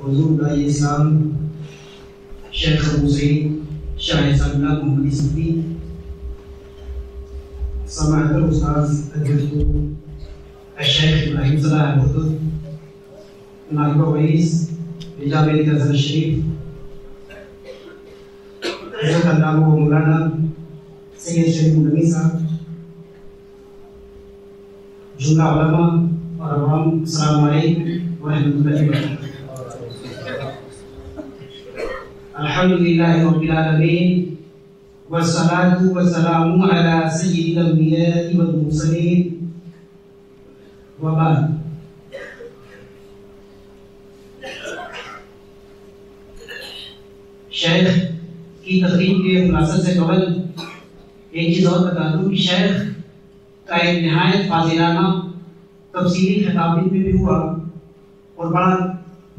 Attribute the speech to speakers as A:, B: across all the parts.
A: حضور داعی اسلام شیخ ابو سعید شاہ صاحب محمد صفی، سماعت الاستاذ الدكتور الشيخ ابراهيم صلاح البردود، نائب رئیس جامعہ الازہر الشریف حضرت علامہ مولانا سید شریف نبی صاحب، جملہ علماء اور عوام، السلام علیکم ورحمۃ اللہ وبرکاتہ۔ الحمدللہ رب العالمین والصلاة والسلام علی سید الانبیاء والمرسلین وبعد۔ شیخ کی تقریب کے خلاصہ سے قبل ایک چیز اور بتا دوں کہ شیخ کا ایک نہایت فاضلانہ تفصیلی خطاب میں بھی ہوا اور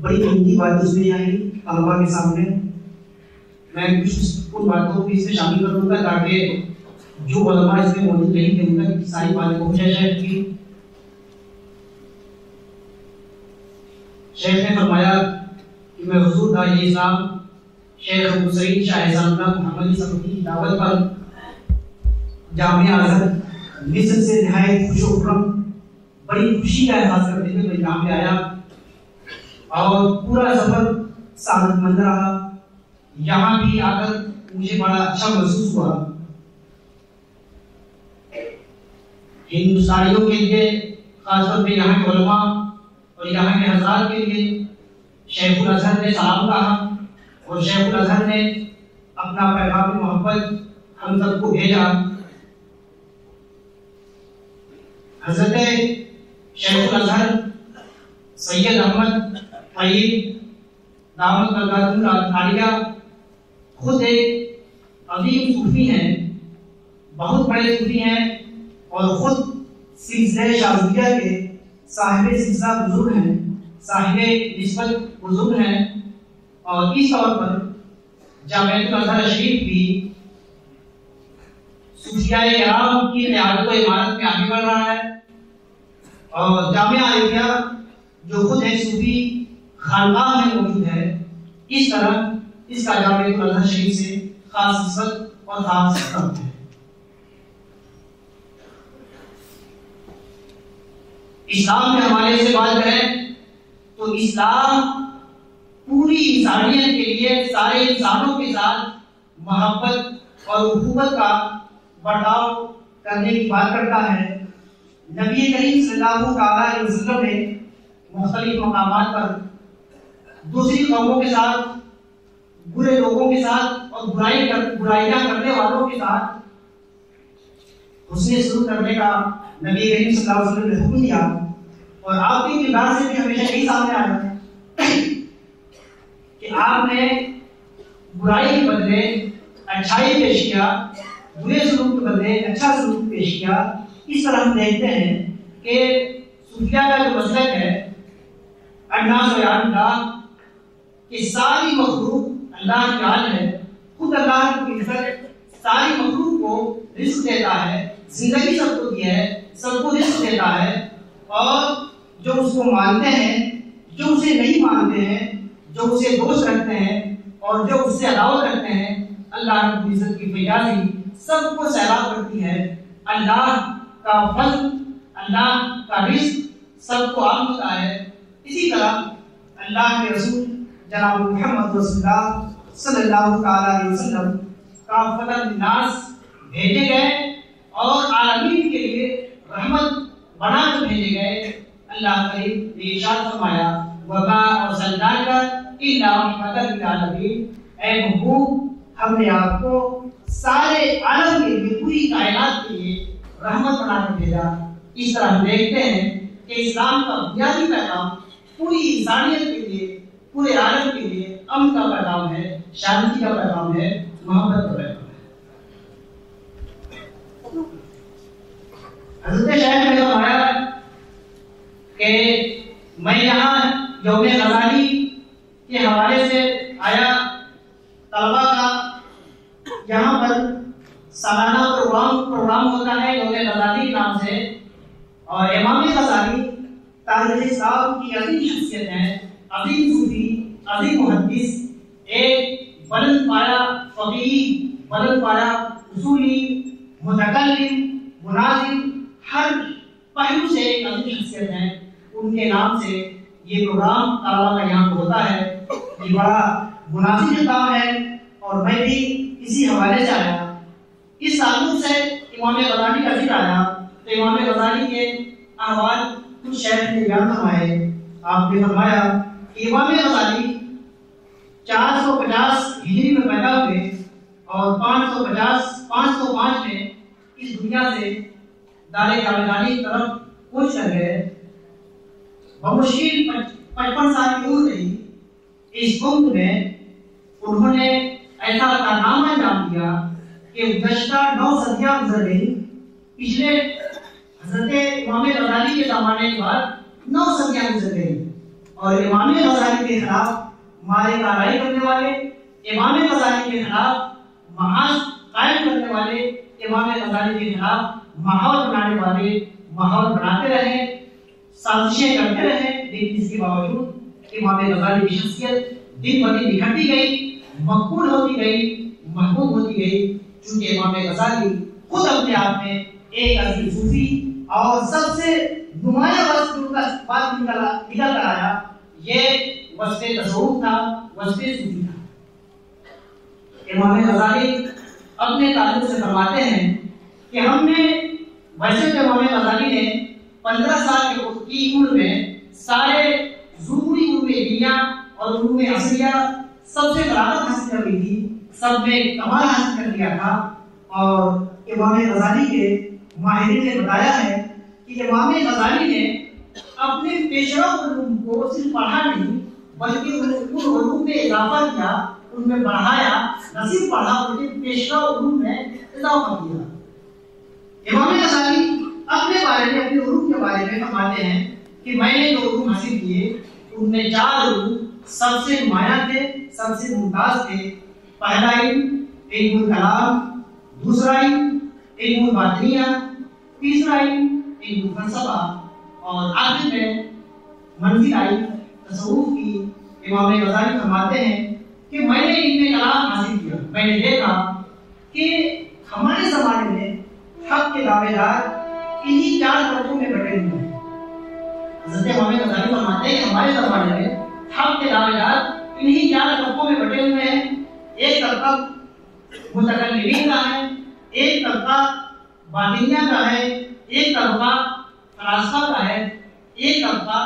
A: بڑی قیمتی بات اس میں آئی طلباء کے سامنے۔ میں کچھ ان باتوں کو اس میں شامل کروں گا تاکہ جو علماء اس میں موجود نہیں تھے ان تک ساری باتیں پہنچ جائے۔ شیخ نے فرمایا کہ میں حضور داعی اسلام شیخ ابو سعید شاہ صاحب محمد صفی کی دعوت پر جامعہ الازہر مصر سے نہایت خوش و خرم بڑی خوشی کا احساس کرتے ہوئے میں یہاں پہ آیا اور پورا سفر سعادت مند رہا۔ یہاں بھی آ کر مجھے بڑا اچھا محسوس ہوا۔ ہندوستانیوں کے لیے خاص طور پہ یہاں کے علماء اور یہاں کے حضرات کے لیے شیخ الازہر نے سلام کہا اور شیخ الازہر نے اپنا پیغام محبت ہم سب کو بھیجا۔ حضرت شیخ الازہر سید احمد طیب دامت برکاتہ العالیہ خود ایک عظیم صوفی ہیں، بہت بڑے صوفی ہیں اور خود سلسلہ شاذلیہ کے صاحب سلسلہ بزرگ ہیں، صاحب نسبت بزرگ ہیں، اور اس طور پر جامعہ الازہر شریف بھی صوفیاء کرام کی قیادت و امارت میں آگے بڑھ رہا ہے، اور جامعہ علیہ جو خود ایک صوفی خانقاہ میں موجود ہے، اس طرح اس کا جامعہ الازہر شریف سے خاص نسبت اور خاص تعلق ہے۔ اسلام کے حوالے سے بات کریں تو اسلام پوری انسانیت کے لیے سارے انسانوں کے ساتھ محبت اور اخوت کا برتاؤ کرنے کی بات کرتا ہے۔ نبی کریم صلی اللہ علیہ وسلم نے مختلف مقامات پر دوسری قوموں کے ساتھ، برے لوگوں کے ساتھ اور برائیاں کرنے والوں کے ساتھ حسن سلوک کرنے کا نبی کریم صلی اللہ علیہ وسلم نے حکم دیا، اور آپ کے کردار سے بھی ہمیشہ یہی سامنے آیا ہے کہ آپ نے برائی کے بدلے اچھائی پیش کیا، برے سلوک کے بدلے اچھا سلوک پیش کیا۔ اس طرح ہم دیکھتے ہیں کہ صوفیاء کا جو مسلک ہے الناس اللہ کہ ساری مخلوق اللہ کی جان ہے، خود اللہ کی عزت ساری مخلوق کو رزق دیتا ہے، زندگی سب کو دی ہے، سب کو رزق دیتا ہے، اور جو اس کو مانتے ہیں، جو اسے نہیں مانتے ہیں، جو اسے دوست رکھتے ہیں اور جو اس سے عداوت رکھتے ہیں، اللہ رب العزت کی فیاضی سب کو سیراب کرتی ہے۔ اللہ کا فضل، اللہ کا رزق سب کو عام ہوتا ہے۔ اسی طرح اللہ کے رسول جناب محمد رسول اللہ صلی اللہ علیہ وسلم کافۃ للناس بھیجے گئے اور عالمین کے لیے رحمت بنا کر بھیجے گئے۔ اللہ کریم نے ارشاد فرمایا وما ارسلناک الا رحمۃ للعالمین، اے محبوب ہم نے آپ کو سارے عالم کے لیے، پوری کائنات کے لیے رحمت بنا کر بھیجا۔ اس طرح ہم دیکھتے ہیں کہ اسلام کا بنیادی پیغام پوری انسانیت کے لیے، پورے عالم کے لیے امن کا پیغام ہے، شانتی کا پیغام ہے، محبت کا پیغام ہے۔ حضرت شیخ نے فرمایا کہ میں یہاں یوم غزالی کے حوالے سے آیا، طلبا کا یہاں پر سالانہ پروگرام ہوتا ہے یوم غزالی کے نام سے، اور امام غزالی تاریخ اسلام کی عظیم شخصیت ہے، عظیم صوفی عظیم محدث، ایک بلند پایا فقیہ، بلند پایا اصولی، متکلم، مناظر، ہر پہلو سے ایک عظیم شخصیت ہے. ان کے نام سے یہ پروگرام طلبا کا یہاں ہوتا ہے. یہ بڑا مناسب کام ہے اور میں بھی اسی حوالے سے آیا. اس تعلق سے امام غزالی کا ذکر آیا تو امام غزالی کے احوال کچھ شیخ نے بیان فرمائے. آپ نے فرمایا کہ امام غزالی 450 ہجری میں پیدا ہوئے اور 505 میں اس دنیا سے دار جاویدانی کی طرف کوچ کر گئے. بمشکل 55 سال کی عمر رہی. اس عمر میں انہوں نے ایسا کارنامہ انجام دیا کہ گزشتہ 9 صدیاں گزر گئی. پچھلے حضرت امام غزالی کے زمانے کے بعد 9 صدیاں گزر گئی اور امام غزالی کے خلاف مارے کارروائی کرنے والے، امام غزالی کے خلاف محاذ قائم کرنے والے، امام غزالی کے خلاف ماحول بنانے والے ماحول بناتے رہے، سازشیں کرتے رہے. لیکن اس کے باوجود امام غزالی کی شخصیت دن بدن بکھرتی گئی، مقبول ہوتی گئی، محبوب ہوتی گئی. چونکہ امام غزالی خود اپنے آپ میں ایک عظیم صوفی اور سب سے نمایاں وصف کا بات نکل کر آیا، یہ وصف تصوف تھا، وصف صوفی تھا. امام غزالی اپنے تعلق سے فرماتے ہیں کہ ہم نے ویسے تو امام غزالی نے 15 سال کی عمر میں سارے ضروری علوم دینیا اور علوم عصریہ سب سے بلاغت حاصل کر لی تھی، سب میں کمال حاصل کر لیا تھا. اور امام غزالی کے ماہرین نے بتایا ہے کہ امام غزالی نے اپنے پیشرو علوم کو صرف پڑھا نہیں بلکہ ان علوم میں اضافہ کیا، ان میں بڑھایا، نہ صرف پڑھا بلکہ پیشرو علوم میں اضافہ کیا. امام غزالی اپنے بارے میں، اپنے علوم کے بارے میں فرماتے ہیں کہ میں نے جو علوم حاصل کیے ان میں 4 علوم سب سے نمایاں تھے، سب سے ممتاز تھے. پہلا علم علم الکلام، دوسرا علم علم الباطنیہ، تیسرا علم علم فلسفہ اور آخر میں منزل آئی تصوف کی. امام غزالی فرماتے ہیں کہ میں نے علم کلام حاصل کیا. میں نے دیکھا کہ ہمارے زمانے میں حق کے دعوے دار انہی 4 طبقوں میں بٹے ہوئے ہیں. حضرت امام غزالی فرماتے ہیں کہ ہمارے زمانے میں حق کے دعوے دار انہی 4 طبقوں میں بٹے ہوئے ہیں. ایک طبقہ متکلمین کا ہے، ایک طبقہ باطنیہ کا ہے، ایک طبقہ فلاسفہ کا ہے، ایک طبقہ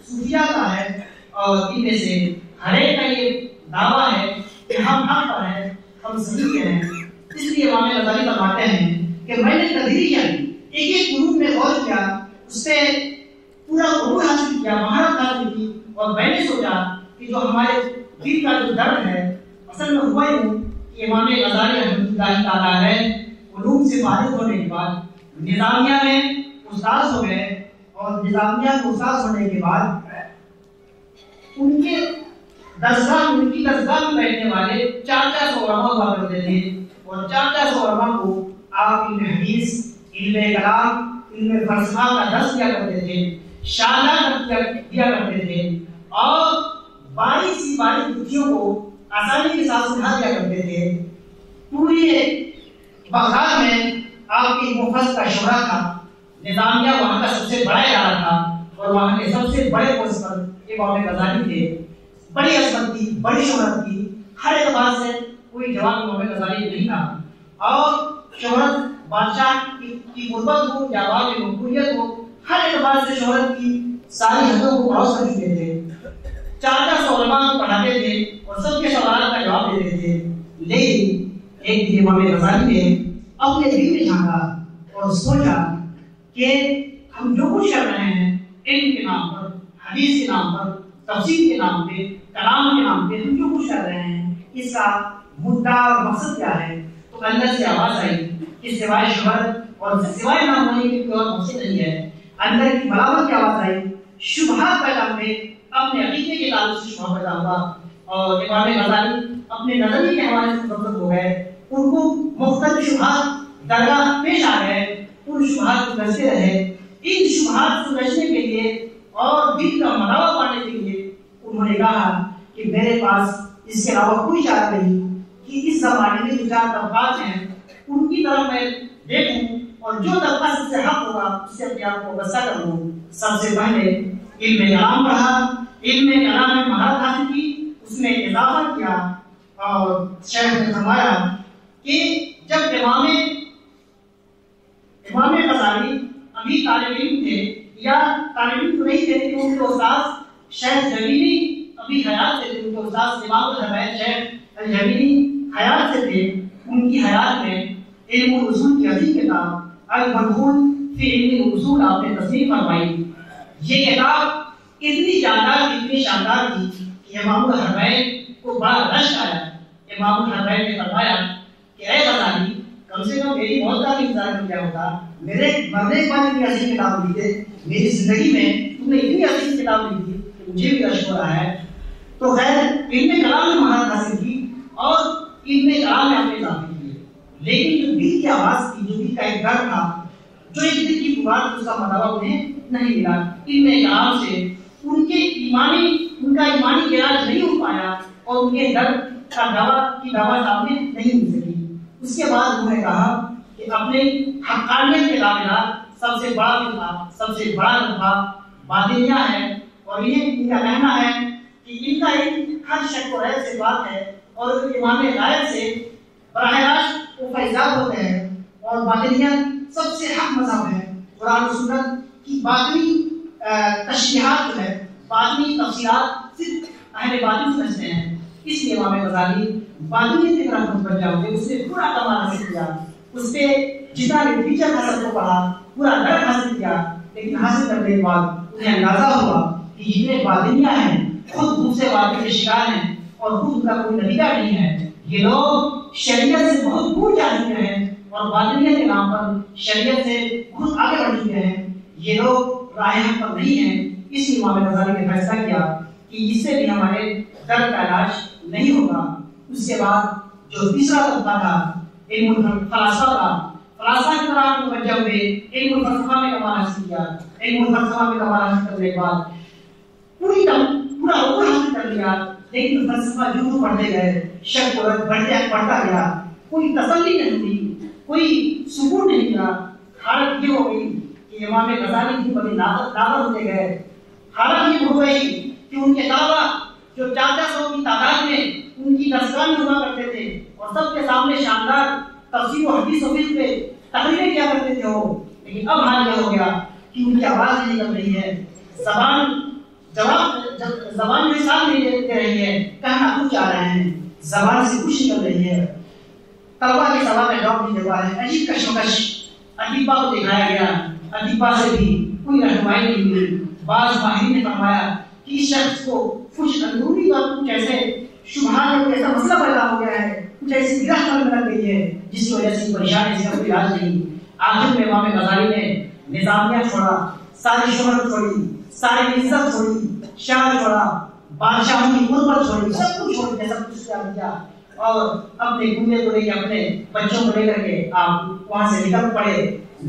A: صوفیہ کا ہے. اور ان میں سے ہر ایک کا یہ دعویٰ ہے کہ ہم حق پر ہیں، ہم صحیح کے ہیں. اس لیے امام غزالی فرماتے ہیں کہ میں نے تدریجاً ایک ایک علوم میں غور کیا، اس سے پورا عبور حاصل کیا، مہارت حاصل کی اور میں نے سوچا کہ جو ہمارے دل کا جو درد ہے اصل میں ہوا ہی کہ امام غزالی رحمۃ اللہ تعالیٰ علیہ علوم سے فارغ ہونے کے بعد نظامیہ میں استاد ہو گئے اور نظامیہ میں استاد ہونے کے بعد ان کی درسگاہ میں بیٹھنے والے 400 علماء ہوا کرتے تھے اور 400 علماء کو آپ علم حدیث، علم کلام، علم فلسفہ کا درس دیا کرتے تھے، شاہدہ دیا کرتے تھے اور باریک سی باریک باتوں کو آسانی کے ساتھ سمجھا دیا کرتے تھے. پورے بغداد میں آپ کی مفت کا شہرہ تھا. نظامیہ وہاں کا سب سے بڑا ادارہ تھا اور وہاں کے سب سے بڑے پوسٹ پر امام غزالی تھے. بڑی عظمت تھی، بڑی شہرت تھی، ہر اعتبار سے کوئی جواب امام غزالی نہیں تھا. اور شہرت بادشاہ کی غربت ہو یا بعد میں مقبولیت ہو، ہر اعتبار سے شہرت کی ساری حدوں کو کراس کر چکے تھے. 400 علماء پڑھاتے تھے اور سب کے سوالات کا جواب دیتے تھے. لیکن ایک دن امام غزالی نے اپنے دل میں جھانکا اور سوچا کہ ہم جو کچھ کر رہے ہیں علم کے نام پر، حدیث کے نام پر، تفسیر کے نام پہ، کلام کے نام پہ ہم جو کچھ کر رہے ہیں اس کا مدعا اور مقصد کیا ہے. تو اندر سے آواز آئی کہ سوائے شہرت اور سوائے نام ہونے کی کوئی اور مقصد نہیں ہے. اندر کی بلاوت کی آواز آئی، شبہات پیدا ہوئے، اپنے عقیدے کے تعلق سے شبہ پیدا ہوا اور امام غزالی اپنے نظریے کے حوالے سے مطلب ہو گئے. ان کو مختلف شبہات درگاہ پیش آ گئے، ان شبہات کو سلجھتے رہے. ان شبہات کو سلجھنے کے لیے اور دل کا مداوع پانے کے لیے انہوں نے کہا کہ کہ میرے پاس اس کے علاوہ کوئی چارہ نہیں کہ اس زمانے میں جو 4 طبقات ہیں ان کی طرف میں دیکھوں اور جو طبقہ سب سے حق ہوگا اس سے اپنے آپ کو وسع کروں۔ سب سے پہلے علم کلام پڑھا، علم کلام میں مہارت حاصل کی، اس میں اضافہ کیا، اور شیخ نے فرمایا کہ جب امام غزالی ابھی طالب علم تھے یا طالب علم تو نہیں تھے کہ ان کے استاد شیخ جمیلی ابھی حیات سے تھے، ان کے استاد امام الحرمین شیخ الجمیلی حیات سے تھے، ان کی حیات میں علم الاصول کی عظیم کتاب المدخول فی علم الاصول آپ نے تصنیف فرمائی۔ یہ کتاب اتنی جاندار اتنی شاندار تھی کہ امام الحرمین کو بڑا رشک آیا۔ امام الحرمین نے فرمایا کہ اے غزالی، کم سے کم میری موت کا بھی انتظار کر لیا ہوتا، میرے مرنے کے بعد اتنی عظیم کتاب لکھی تھی، میری زندگی میں تم نے اتنی عظیم کتاب لکھی تھی کہ مجھے بھی رشک ہو رہا ہے۔ تو خیر علم کلام میں مہارت حاصل کی اور علم کلام میں اپنے اضافے کیے، لیکن جو دل کی آواز تھی، جو دل کا ایک ڈر تھا، جو ایک دل کی پکار، اس کا مداوع انہیں نہیں ملا۔ علم کلام سے ان کا ایمانی علاج نہیں ہو پایا اور ان کے درد کا دوا سامنے نہیں مل سکی۔ اس کے بعد انہوں نے کہا کہ اپنے حقانیت کے قابلات سب سے بڑا فرقہ، سب سے بڑا طبقہ باطنیہ ہے، اور ان کا کہنا ہے کہ ان کا علم ہر شک و ریب سے بات ہے اور امام غائب سے براہ راست وہ فیضاب ہوتے ہیں، اور باطنیت سب سے حق مذہب ہے۔ قرآن و سنت کی باطنی تشریحات جو ہے، باطنی تفسیرات صرف اہل باطن سمجھتے ہیں، اس لیے امام غزالی باطنیت کی طرف متوجہ ہوئے، اس نے پورا کمال حاصل کیا، اس پہ جتنا لٹریچر کا سب کو پڑھا، پورا درد حاصل کیا، لیکن حاصل کرنے کے بعد انہیں اندازہ ہوا کہ جتنے باطنیہ ہیں خود دوسرے واقعے کے شکار ہیں اور خود ان کا کوئی نتیجہ نہیں ہے، یہ لوگ شریعت سے بہت دور جا چکے ہیں اور باطنیت کے نام پر شریعت سے خود آگے بڑھ چکے ہیں، یہ لوگ راہ حق پر نہیں ہیں۔ اس لیے امام غزالی نے فیصلہ کیا کہ اس سے بھی ہمارے درد کا علاج نہیں ہوگا۔ اس کے بعد جو تیسرا طبقہ تھا علم الفلاسفہ کا، فلاسفہ کی طرف متوجہ ہوئے، علم الفلسفہ میں کمال حاصل کیا، علم الفلسفہ میں کمال حاصل کرنے کے بعد پورا عمر حاصل کر لیا، لیکن فلسفہ جو پڑھتے گئے، شک و رد بڑھتا گیا، کوئی تسلی نہیں ہوئی، کوئی سکون نہیں ملا۔ حالت یہ ہو گئی کہ امام غزالی کی بڑی لاغر ہوتے گئے، حالت یہ ہو گئی کہ ان کے طلبہ جو 400 کی تعداد میں ان کی دستگاہ میں ہوا کرتے تھے اور سب کے سامنے شاندار تفسیر و حدیث و فقہ پہ تقریریں کیا کرتے تھے وہ، لیکن اب حال یہ ہو گیا کہ ان کی آواز نہیں نکل رہی ہے، زبان میں ساتھ نہیں دے رہی ہے، کہنا کچھ چاہ رہے ہیں، زبان سے کچھ نکل رہی ہے، طلبہ کے سوال میں جواب نہیں دے پا رہے ہیں، عجیب کشمکش۔ ادیبہ کو دکھایا گیا، ادیبہ سے بھی کوئی رہنمائی نہیں ہوئی۔ بعض ماہرین نے فرمایا کہ اس شخص کو کچھ اندرونی طور پر کیسے شبہات میں ایسا مسئلہ پیدا ہو گیا ہے، کچھ ایسی گرفت میں لگ گئی ہے جس کی وجہ سے پریشان، اس کا کوئی علاج نہیں۔ آخر میں امام غزالی نے نظامیہ چھوڑا، ساری شہرت چھوڑی، ساری عزت چھوڑی، شہر چھوڑا، بادشاہوں کی قربت چھوڑی، سب کچھ چھوڑ کے سب کچھ کیا اور اپنے کنبے کو لے کے، اپنے بچوں کو لے کر کے آپ وہاں سے نکل پڑے۔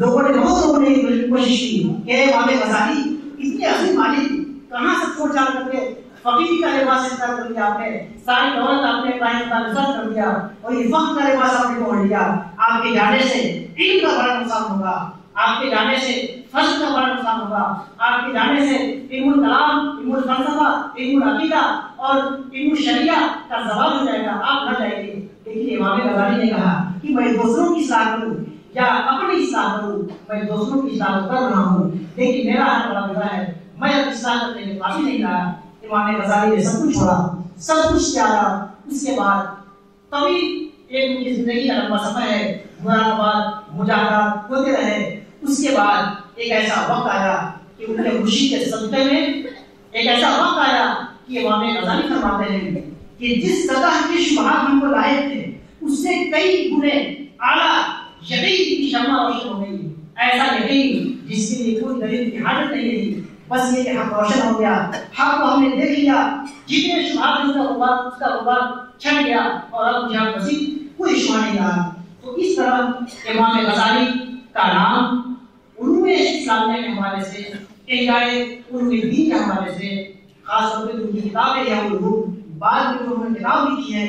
A: لوگوں نے بہت لوگوں نے کوشش کی کہ امام غزالی اتنے عظیم عالم کہاں سے چھوڑ چھاڑ کر کے فقیری کا لباس اختیار کر لیا، آپ نے ساری دولت آپ نے قائم کر دیا اور یہ فخر کا لباس آپ نے اوڑھ لیا۔ آپ کے جانے سے علم کا بڑا نقصان ہوگا، آپ کے جانے سے فضل کا بڑا نقصان ہوگا، آپ کے جانے سے علم الکلام، علم الفلسفہ، علم العقیدہ اور علم الشریعہ کا زوال ہو جائے گا، آپ نہ جائیں گے۔ لیکن امام غزالی نے کہا کہ میں دوسروں کی اصلاح کروں یا اپنی اصلاح کروں، میں دوسروں کی اصلاح کر رہا ہوں، لیکن میرا حق بڑا بڑا ہے، میں اب اصلاح کرنے کے قابل نہیں رہا۔ امام غزالی نے سب کچھ چھوڑا، سب کچھ تیاگا۔ اس کے بعد طویل ایک ان کی زندگی کا لمبا سفر ہے، مراقبات مجاہدات ہوتے رہے۔ اس کے بعد ایک ایسا وقت آیا کہ ان کے مرشد کے صدقے میں ایک ایسا وقت آیا کہ امام غزالی فرماتے ہیں کہ جس سطح کے شبہات ہم کو لاحق تھے اس سے کئی گنے اعلیٰ یقین کی شمع روشن ہو گئی، ایسا یقین جس کے لیے کوئی دلیل کی حاجت نہیں رہی، بس یہ کہ حق روشن ہو گیا، حق کو ہم نے دیکھ لیا، جتنے شبہات اس کا غبار چھٹ گیا اور اب جہاں مزید کوئی شبہ نہیں رہا۔ تو اس طرح امام غزالی کا نام علوم اسلامیہ کے حوالے سے، احیاء علوم دین کے حوالے سے، خاص طور پہ ان کی کتابیں یا علوم بعد میں جو انہوں نے کتاب لکھی ہے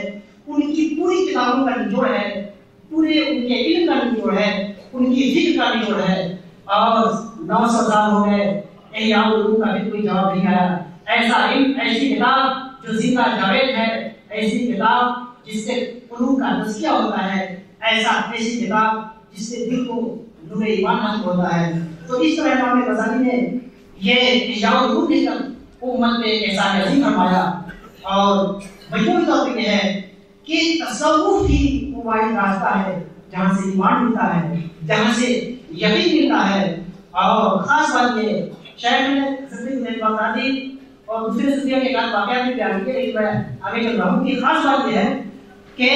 A: ان کی پوری کتابوں کا نچوڑ ہے، پورے ان کے علم کا نچوڑ ہے، ان کی فکر کا نچوڑ ہے. اور 900 سال ہو گئے احیاء العلوم کا بھی کوئی جواب نہیں آیا. ایسا علم، ایسی کتاب جو زندہ جاوید ہے، ایسی کتاب جس سے قلوب کا تزکیہ ہوتا ہے، ایسی کتاب جس سے دل کو نور ایمان حاصل ہوتا ہے. تو اس طرح امام غزالی نے یہ احیاء العلوم لکھ کر امت پہ احسان عظیم فرمایا. اور مجموعی طور پہ یہ ہے کہ تصوف ہی وہ واحد راستہ ہے جہاں سے ایمان ملتا ہے، جہاں سے یقین ملتا ہے. اور خاص بات یہ شاید میں حضرت بغدادی اور دوسرے صوفیہ کے ایک واقعات بھی بیان کیے، لیکن میں آگے چل رہا ہوں کہ خاص بات یہ ہے کہ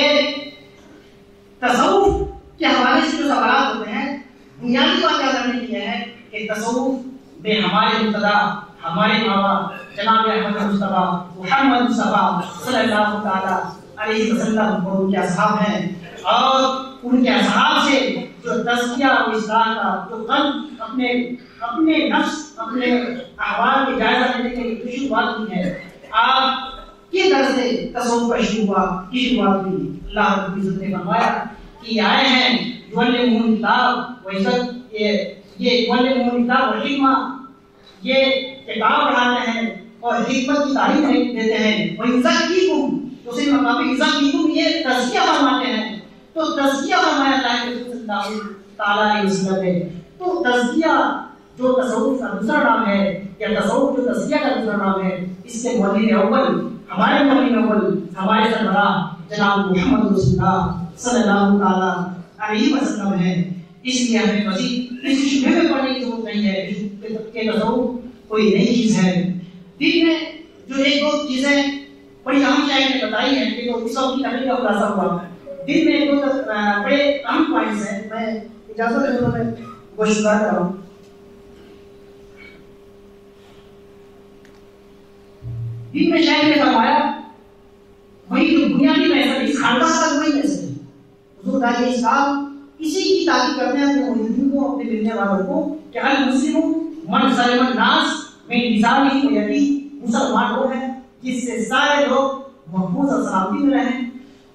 A: تصوف کے حوالے سے جو سوالات ہوتے ہیں، بنیادی بات یاد رکھنے کی ہے کہ تصوف میں ہمارے مبتدا، ہمارے بابا جناب احمد مصطفیٰ محمد مصطفیٰ صلی اللہ تعالی علیہ وسلم اور ان کے اصحاب ہیں. اور ان کے اصحاب سے جو تزکیہ و اصلاح کا جو قلب اپنے نفس، اپنے احوال کے جائزہ لینے کے لیے شروعات کی ہے، آپ کے در سے تصوف کا شروعات کی اللہ رب العزت نے فرمایا کہ آئے ہیں یعلمون کتاب و عزت، یہ یعلمون کتاب و حکمہ، یہ کتاب پڑھاتے ہیں اور حکمت کی تعلیم دیتے ہیں. وَيُزَكِّيكُمْ، دوسرے مقام پہ یزکیکم یہ تزکیہ فرماتے ہیں. تو تزکیہ فرمایا اللہ کے رسول صلی اللہ تعالیٰ علیہ وسلم ہے. تو تزکیہ جو تصوف کا دوسرا نام ہے، یا تصوف جو تزکیہ کا دوسرا نام ہے، اس سے مولین اول، ہمارے مولین اول، ہمارے سربراہ جناب محمد رسول اللہ صلی اللہ تعالیٰ علیہ وسلم ہے. اس لیے ہمیں مزید کسی شبہ میں پڑھنے کی ضرورت نہیں ہے کہ تصوف کوئی نئی چیز ہے. دین میں جو ایک دو چیزیں بڑی اہم شاید نے بتائی ہیں کہ اس وقت کی تحریر کا خلاصہ ہوا. دن میں ایک دو بڑے اہم پوائنٹس ہیں، میں اجازت ہے تو میں وہ شروع کر رہا ہوں. دن میں شاید نے فرمایا وہی جو بنیادی محضر اس خاندان کا وہی محضر ہے. حضور علیہ السلام اسی کی تعریف کرتے ہیں اپنے مریدین کو، اپنے ملنے والوں کو کہ المسلم من سلم الناس من لسانه ویدیہ، مسلمان وہ ہے جس سے سارے لوگ محفوظ اور سلامتی میں رہیں.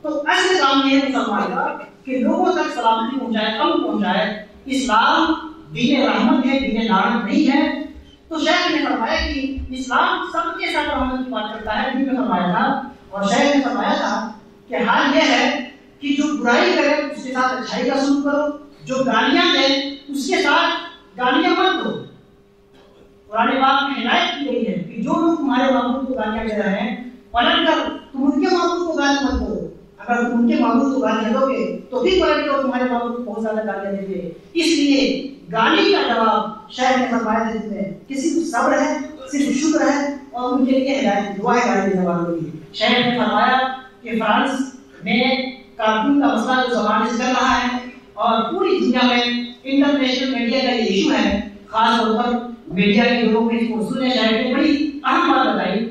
A: تو اصل کام یہ ہے مسلمان کا کہ لوگوں تک سلامتی پہنچائے، امن پہنچائے. اسلام دین رحمت ہے، دین لعنت نہیں ہے. تو شیخ نے فرمایا کہ اسلام سب کے ساتھ رحمت کی بات کرتا ہے، نے فرمایا تھا. اور شیخ نے فرمایا تھا کہ حال یہ ہے کہ جو برائی کرے اس کے ساتھ اچھائی کا سلوک کرو، جو گالیاں دے اس کے ساتھ گالیاں مت دو. قرآن پاک میں ہدایت کی گئی ہے کہ جو لوگ تمہارے معبود کو گالیاں دے رہے ہیں پلٹ کر تم ان کے معبود کو گالی مت دو. اگر تم ان کے معبود کو گالیاں دو گے تو بھی پلٹ کر تمہارے معبود کو بہت زیادہ گالیاں دیں گے. اس لیے گالی کا جواب شاید نے فرمایا دیتے ہیں کسی کو صبر ہے، صرف شکر ہے، اور ان کے لیے ہدایت دعا ہے گالی دینے والوں کے لیے. شاید نے فرمایا کہ فرانس میں کارٹون کا مسئلہ جو زمانے سے چل رہا ہے اور پوری دنیا میں انٹرنیشنل میڈیا کا یہ ایشو ہے، خاص طور پر میڈیا کے لوگوں میں اس کو سننے شاید نے بڑی اہم بات بتائی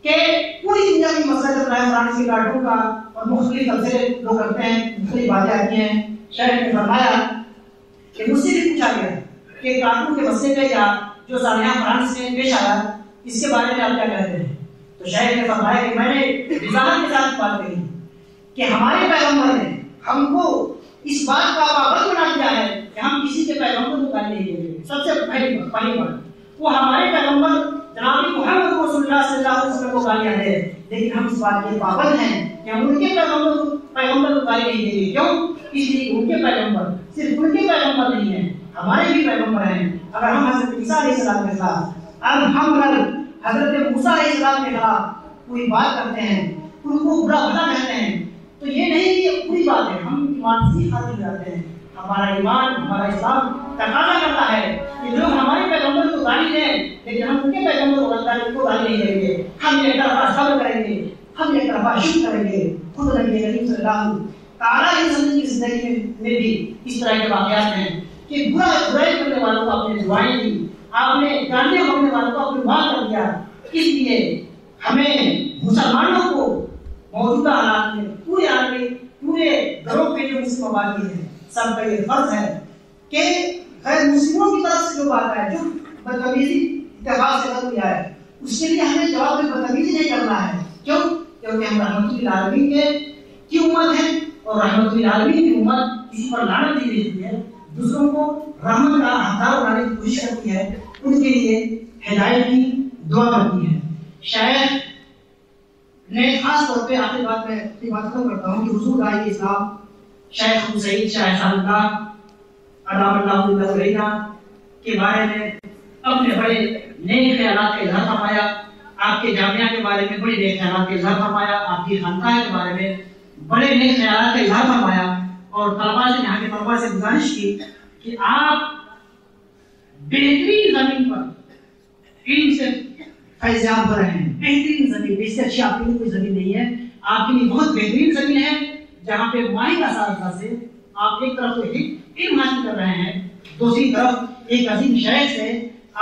A: کہ پوری دنیا میں مسئلہ چل رہا ہے فرانس کے کارٹون کا اور مختلف تبصرے لوگ کرتے ہیں، مختلف باتیں آتی ہیں. شاید نے فرمایا کہ مجھ سے بھی پوچھا گیا کہ کارٹون کے مسئلے پہ یا جو سالانہ فرانس میں پیش آیا اس کے بارے میں آپ کیا کہتے ہیں. تو شاید نے فرمایا کہ میں نے وضاحت کے ساتھ بات کہی کہ ہمارے پیغمبر نے ہم کو اس بات کا پابند بنا دیا ہے کہ ہم کسی کے پیغمبر کو گالی نہیں دیں گے. سب سے پہلی بات وہ ہمارے پیغمبر جناب محمد رسول اللہ صلی اللہ علیہ وسلم کو گالیاں دے، لیکن ہم اس بات کے پابند ہیں کہ ہم ان کے پیغمبر کو گالی نہیں دیں گے. کیوں؟ اس لیے ان کے پیغمبر صرف ان کے پیغمبر نہیں ہیں، ہمارے بھی پیغمبر ہیں. اگر ہم حضرت عیسیٰ علیہ السلام کے خلاف، اب ہم حضرت موسیٰ علیہ السلام کے خلاف کوئی بات کرتے ہیں، ان کو برا بھلا کہتے ہیں، تو یہ نہیں کہ یہ بری بات ہے، ہم ایمان سے حاصل جاتے ہیں. ہمارا ایمان، ہمارا اسلام تقاضا کرتا ہے کہ لوگ ہمارے پیغمبر کو گالی دیں لیکن ہم ان کے پیغمبر کو گالی نہیں دیں گے. ہم ایک طرفہ صبر کریں گے، ہم ایک طرفہ شکر کریں گے. خود نبی کریم صلی اللہ تعالیٰ علیہ وسلم کی زندگی میں بھی اس طرح کے واقعات ہیں کہ برائی کرنے والوں کو آپ نے دعائیں دی، آپ نے گالیاں بکنے والوں کو آپ نے معاف کر دیا. اس لیے ہمیں مسلمانوں کو موجودہ حالات میں پورے گروہ کے جو مسلم آبادی ہے سب کا یہ فرض ہے کہ غیر مسلموں کی طرف سے جو بات ہے، جو بدتمیزی اتحاد سے کر دیا ہے، اس کے لیے ہمیں جواب میں بدتمیزی نہیں کرنا ہے. کیوں کہ کیونکہ ہم رحمت للعالمین کی امت ہے، اور رحمت للعالمین کی امت کسی پر لعنت نہیں بھیجتی ہے، دوسروں کو رحمت کا حقدار بنانے کی کوشش کرتی ہے، ان کے لیے ہدایت کی دعا کرتی ہے۔ شیخ نے خاص طور پہ آخری بات میں اپنی بات ختم کرتا ہوں کہ حضور داعی اسلام شیخ ابو سعید شاہ احسان اللہ ادام اللہ علیہ کے بارے میں اپنے بڑے نیک خیالات کا اظہار فرمایا، آپ کے جامعہ کے بارے میں بڑے نیک خیالات کا اظہار فرمایا، آپ کی خانقاہ کے بارے میں بڑے نیک خیالات کا اظہار فرمایا، اور طلباء سے یہاں کے طلباء سے گزارش کی کہ آپ بہترین زمین پر علم سے فیضیاب ہو رہے ہیں، بہترین زمین، اس سے اچھی آپ کے لیے کوئی زمین نہیں ہے، آپ کے لیے بہت بہترین زمین ہے جہاں پہ ماہر اساتذہ سے آپ ایک طرف تو علم حاصل کر رہے ہیں، دوسری طرف ایک عظیم شیخ سے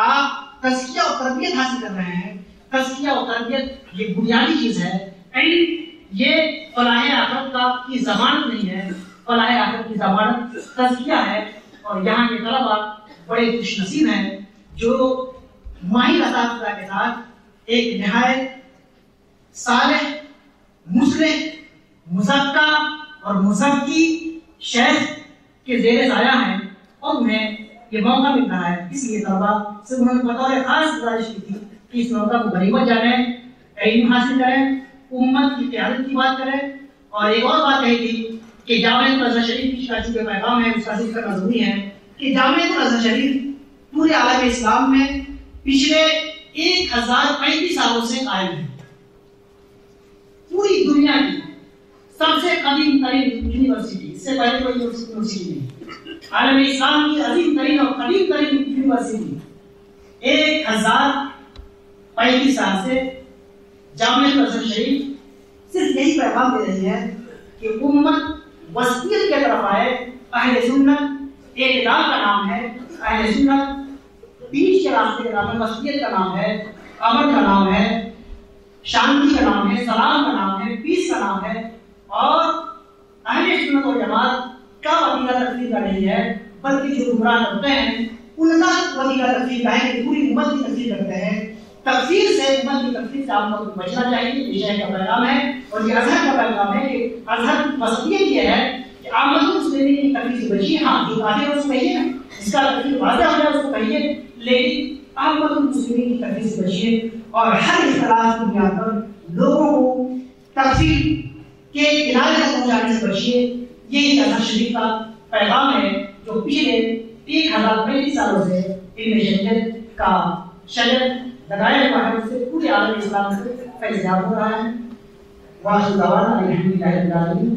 A: آپ تزکیہ و تربیت حاصل کر رہے ہیں۔ تزکیہ و تربیت یہ بنیادی چیز ہے، علم یہ فلاح آخرت کی ضمانت نہیں ہے، فلاح آخرت کی ضمانت تزکیہ ہے، اور یہاں کے طلباء بڑے خوش نصیب ہیں جو ماہر اساتذہ کے ساتھ ایک نہایت صالح، مصلح، مزکہ اور مزکی شیخ کے زیر سایہ ہیں، اور انہیں یہ موقع مل رہا ہے۔ اس لیے طلباء سے انہوں نے بطور خاص گزارش کی تھی کہ اس موقع کو غنیمت جانیں، علم حاصل کریں، امت کی قیادت کی بات کریں، اور ایک اور بات کہی تھی کہ جامعہ الازہر شریف کا جو پیغام ہے اس کا ذکر کرنا ضروری ہے کہ جامعہ الازہر شریف پورے عالم اسلام میں پچھلے 1035 سالوں سے قائم ہے، پوری دنیا کی سب سے قدیم ترین یونیورسٹی، اس سے پہلے کوئی یونیورسٹی نہیں، عالم اسلام کی عظیم ترین اور قدیم ترین یونیورسٹی 1035 سال سے جامعہ الازہر شریف صرف یہی پیغام دے رہی ہے کہ امت وسطیت کی طرف آئے۔ اہل سنت اعتدال کا نام ہے، اہل سنت بیچ کے راستے کا نام ہے، وسطیت کا نام ہے، امن کا نام ہے، شانتی کا نام ہے، سلام کا نام ہے، پیس کا نام ہے، اور اہل سنت و جماعت کا وظیفہ تقسیم کا نہیں ہے، بلکہ جو گمراہ کرتے ہیں ان کا وظیفہ تقسیم کا ہے کہ پوری امت کی تقسیم کرتے ہیں۔ تکفیر سے، امت کی تکفیر سے آپ کو بچنا چاہیے، یہ شیخ کا پیغام ہے، اور یہ ازہر کا پیغام ہے کہ ازہر کی وسطیت یہ ہے کہ عامت المسلمین کی تکفیر سے بچیے۔ ہاں جو کافر ہے اس کو کہیے نا، جس کا تکفیر واضح ہو جائے اس کو کہیے، لیکن عامت المسلمین کی تکفیر سے بچیے، اور ہر اختلاف کی بنیاد پر لوگوں کو تکفیر کے کنارے تک پہنچانے سے بچیے۔ یہی ازہر شریف کا پیغام ہے جو پچھلے 1035 سالوں سے علم شریعت کا شجر لگایا ہوا ہے، اس سے پورے عالم اسلام سے فیضیاب ہو رہا ہے۔ واخر دعوانا الحمدللہ رب العالمین۔